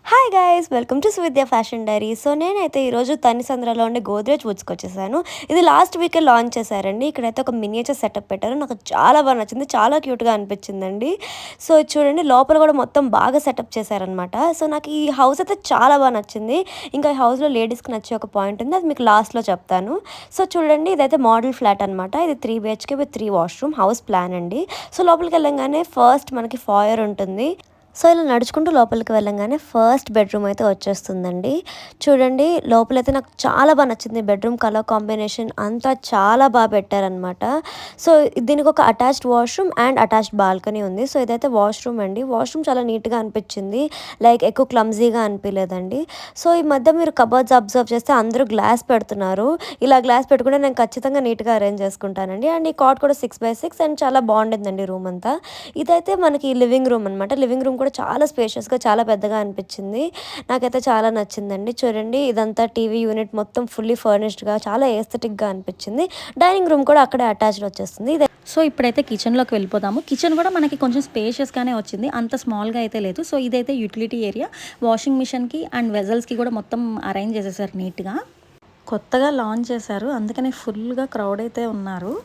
Hi guys welcome to Suvidya fashion diary. So నేనైతే ఈరోజు తనిసంద్రలో ఉండే గోద్రేజ్ వుడ్స్కి వచ్చేసాను. ఇది లాస్ట్ వీకే లాంచ్ చేశారండి. ఇక్కడైతే ఒక మినియేచర్ సెటప్ పెట్టారు. నాకు చాలా బాగా నచ్చింది, చాలా క్యూట్గా అనిపించిందండి. సో చూడండి, లోపల కూడా మొత్తం బాగా సెటప్ చేశారనమాట. సో నాకు ఈ హౌస్ అయితే చాలా బాగా నచ్చింది. ఇంకా ఈ హౌస్లో లేడీస్కి నచ్చే ఒక పాయింట్ ఉంది, అది మీకు లాస్ట్లో చెప్తాను. సో చూడండి, ఇదైతే మోడల్ ఫ్లాట్ అనమాట. ఇది 3 BHK with 3 washroom house plan అండి. సో లోపలికి వెళ్ళంగానే ఫస్ట్ మనకి ఫాయర్ ఉంటుంది. సో ఇలా నడుచుకుంటూ లోపలికి వెళ్ళంగానే ఫస్ట్ బెడ్రూమ్ అయితే వచ్చేస్తుందండి. చూడండి, లోపలైతే నాకు చాలా బాగా నచ్చింది. బెడ్రూమ్ కలర్ కాంబినేషన్ అంతా చాలా బాగా పెట్టారనమాట. సో దీనికి ఒక attached washroom and attached balcony ఉంది. సో ఇదైతే వాష్రూమ్ అండి. వాష్రూమ్ చాలా నీట్గా అనిపించింది, లైక్ ఎక్కువ క్లమ్జీగా అనిపించలేదండి. సో ఈ మధ్య మీరు కబర్డ్స్ అబ్జర్వ్ చేస్తే అందరూ గ్లాస్ పెడుతున్నారు. ఇలా గ్లాస్ పెట్టుకుంటే నేను ఖచ్చితంగా నీట్గా అరేంజ్ చేసుకుంటానండి. అండ్ ఈ కాట్ కూడా 6x6 అండ్ చాలా బాగుండిందండి రూమ్ అంతా. ఇదైతే మనకి లివింగ్ రూమ్ అనమాట. లివింగ్ రూమ్ కూడా చాలా స్పేషియస్గా, చాలా పెద్దగా అనిపించింది. నాకైతే చాలా నచ్చిందండి. చూడండి, ఇదంతా టీవీ యూనిట్ మొత్తం ఫుల్లీ ఫర్నిష్డ్గా చాలా ఏస్థెటిక్గా అనిపించింది. డైనింగ్ రూమ్ కూడా అక్కడే అటాచ్డ్ వచ్చేస్తుంది. సో ఇప్పుడైతే కిచెన్లోకి వెళ్ళిపోదాము. కిచెన్ కూడా మనకి కొంచెం స్పేషియస్గానే వచ్చింది, అంత స్మాల్గా అయితే లేదు. సో ఇదైతే యూటిలిటీ ఏరియా. వాషింగ్ మిషన్కి అండ్ వెజల్స్కి కూడా మొత్తం అరేంజ్ చేసేసారు నీట్గా. కొత్తగా లాంచ్ చేశారు, అందుకని ఫుల్గా క్రౌడ్ అయితే ఉన్నారు.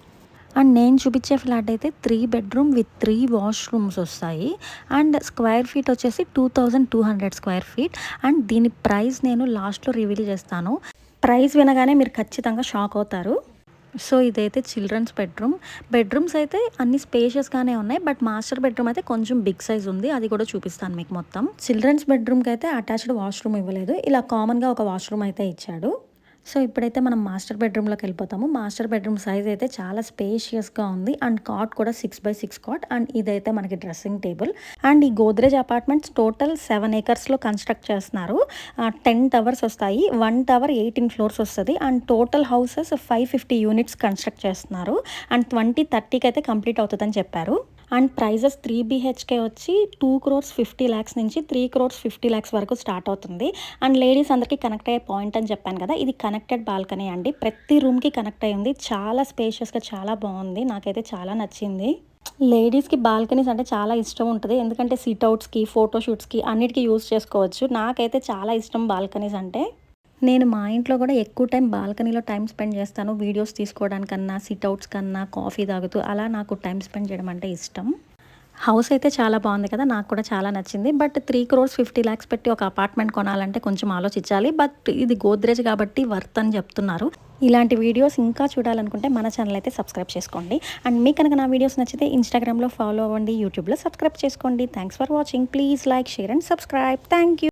అండ్ నేను చూపించే ఫ్లాట్ అయితే 3 బెడ్రూమ్ విత్ 3 వాష్రూమ్స్ వస్తాయి. అండ్ స్క్వేర్ ఫీట్ వచ్చేసి 2200 స్క్వేర్ ఫీట్. అండ్ దీని ప్రైస్ నేను లాస్ట్లో రివీల్ చేస్తాను. ప్రైస్ వినగానే మీరు ఖచ్చితంగా షాక్ అవుతారు. సో ఇదైతే చిల్డ్రన్స్ బెడ్రూమ్స్ అయితే అన్ని స్పేషియస్గానే ఉన్నాయి. బట్ మాస్టర్ బెడ్రూమ్ అయితే కొంచెం బిగ్ సైజ్ ఉంది, అది కూడా చూపిస్తాను మీకు మొత్తం. చిల్డ్రన్స్ బెడ్రూమ్కి అయితే అటాచ్డ్ వాష్రూమ్ ఇవ్వలేదు, ఇలా కామన్గా ఒక వాష్రూమ్ అయితే ఇచ్చాడు. సో ఇప్పుడైతే మనం మాస్టర్ బెడ్రూమ్లోకి వెళ్ళిపోతాము. మాస్టర్ బెడ్రూమ్ సైజ్ అయితే చాలా స్పేషియస్గా ఉంది. అండ్ కాట్ కూడా 6x6 కాట్. అండ్ ఇదైతే మనకి డ్రెస్సింగ్ టేబుల్. అండ్ ఈ గోద్రేజ్ అపార్ట్మెంట్స్ టోటల్ 7 acresలో కన్స్ట్రక్ట్ చేస్తున్నారు. 10 towers వస్తాయి, 1 tower 18 floors వస్తుంది. And total houses 550 units construct చేస్తున్నారు. అండ్ 2030కి అయితే కంప్లీట్ అవుతుందని చెప్పారు. అండ్ ప్రైజెస్ 3 BHK వచ్చి 2,50,00,000 నుంచి 3,50,00,000 వరకు స్టార్ట్ అవుతుంది. అండ్ లేడీస్ అందరికీ కనెక్ట్ అయ్యే పాయింట్ అని చెప్పాను కదా, ఇది కనెక్టెడ్ బాల్కనీ అండి. ప్రతి రూమ్కి కనెక్ట్ అయ్యి ఉంది. చాలా స్పేషియస్గా, చాలా బాగుంది. నాకైతే చాలా నచ్చింది. లేడీస్కి బాల్కనీస్ అంటే చాలా ఇష్టం ఉంటుంది, ఎందుకంటే సిట్అవుట్స్కి, ఫోటోషూట్స్కి అన్నిటికీ యూజ్ చేసుకోవచ్చు. నాకైతే చాలా ఇష్టం బాల్కనీస్ అంటే. నేను మా ఇంట్లో కూడా ఎక్కువ టైం బాల్కనీలో టైం స్పెండ్ చేస్తాను. వీడియోస్ తీసుకోవడానికన్నా, సిట్అవుట్స్ కన్నా, కాఫీ తాగుతూ అలా నాకు టైం స్పెండ్ చేయడం అంటే ఇష్టం. హౌస్ అయితే చాలా బాగుంది కదా, నాకు కూడా చాలా నచ్చింది. బట్ 3,50,00,000 పెట్టి ఒక అపార్ట్మెంట్ కొనాలంటే కొంచెం ఆలోచించాలి. బట్ ఇది గోద్రేజ్ కాబట్టి వర్త్ అని చెప్తున్నారు. ఇలాంటి వీడియోస్ ఇంకా చూడాలనుకుంటే మన ఛానల్ అయితే సబ్స్క్రైబ్ చేసుకోండి. అండ్ మీకు కనుక నా వీడియోస్ నచ్చితే ఇన్స్టాగ్రామ్లో ఫాలో అవ్వండి, యూట్యూబ్లో సబ్స్క్రైబ్ చేసుకోండి. Thanks for watching. Please like, share and subscribe. Thank you.